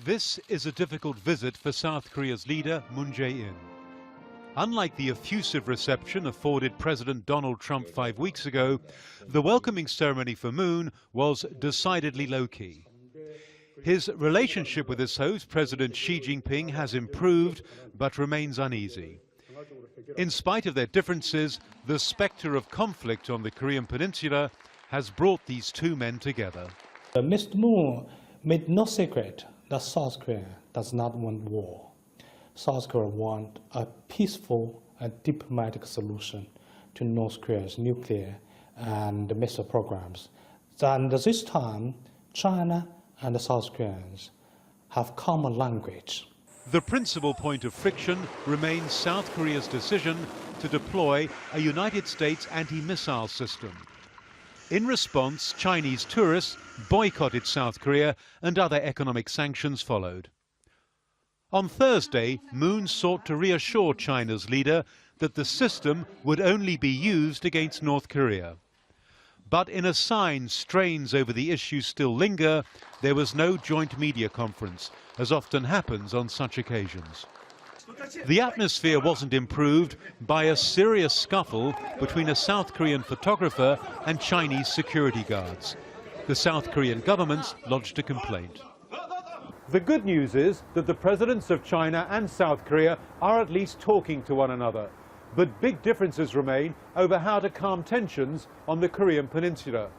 This is a difficult visit for South Korea's leader, Moon Jae-in. Unlike the effusive reception afforded President Donald Trump 5 weeks ago, the welcoming ceremony for Moon was decidedly low-key. His relationship with his host, President Xi Jinping, has improved but remains uneasy. In spite of their differences, the spectre of conflict on the Korean Peninsula has brought these two men together. Mr. Moon made no secret that South Korea does not want war. South Korea wants a peaceful and diplomatic solution to North Korea's nuclear and missile programs. And this time, China and the South Koreans have common language. The principal point of friction remains South Korea's decision to deploy a United States anti-missile system. In response, Chinese tourists boycotted South Korea and other economic sanctions followed. On Thursday, Moon sought to reassure China's leader that the system would only be used against North Korea. But in a sign strains over the issue still linger, there was no joint media conference, as often happens on such occasions. The atmosphere wasn't improved by a serious scuffle between a South Korean photographer and Chinese security guards. The South Korean government lodged a complaint. The good news is that the presidents of China and South Korea are at least talking to one another. But big differences remain over how to calm tensions on the Korean Peninsula.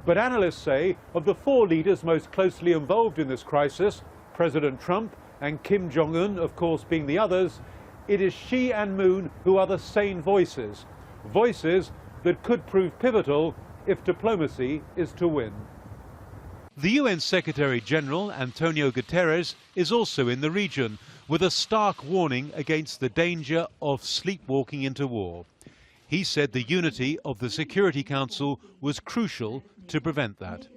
But analysts say of the four leaders most closely involved in this crisis, President Trump and Kim Jong-un, of course, being the others, it is Xi and Moon who are the sane voices. Voices that could prove pivotal if diplomacy is to win. The UN Secretary-General, Antonio Guterres, is also in the region, with a stark warning against the danger of sleepwalking into war. He said the unity of the Security Council was crucial to prevent that.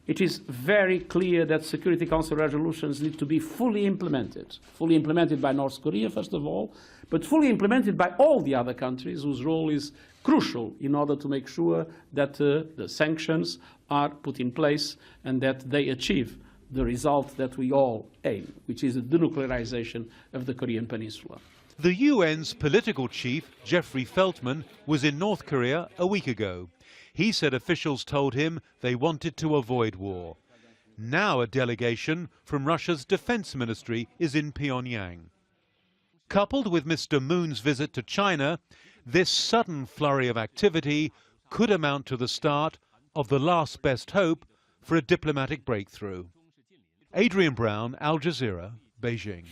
It is very clear that Security Council resolutions need to be fully implemented by North Korea, first of all, but fully implemented by all the other countries whose role is crucial in order to make sure that the sanctions are put in place and that they achieve the result that we all aim, which is the denuclearization of the Korean Peninsula. The UN's political chief, Jeffrey Feltman, was in North Korea a week ago. He said officials told him they wanted to avoid war. Now a delegation from Russia's defense ministry is in Pyongyang. Coupled with Mr. Moon's visit to China, this sudden flurry of activity could amount to the start of the last best hope for a diplomatic breakthrough. Adrian Brown, Al Jazeera, Beijing.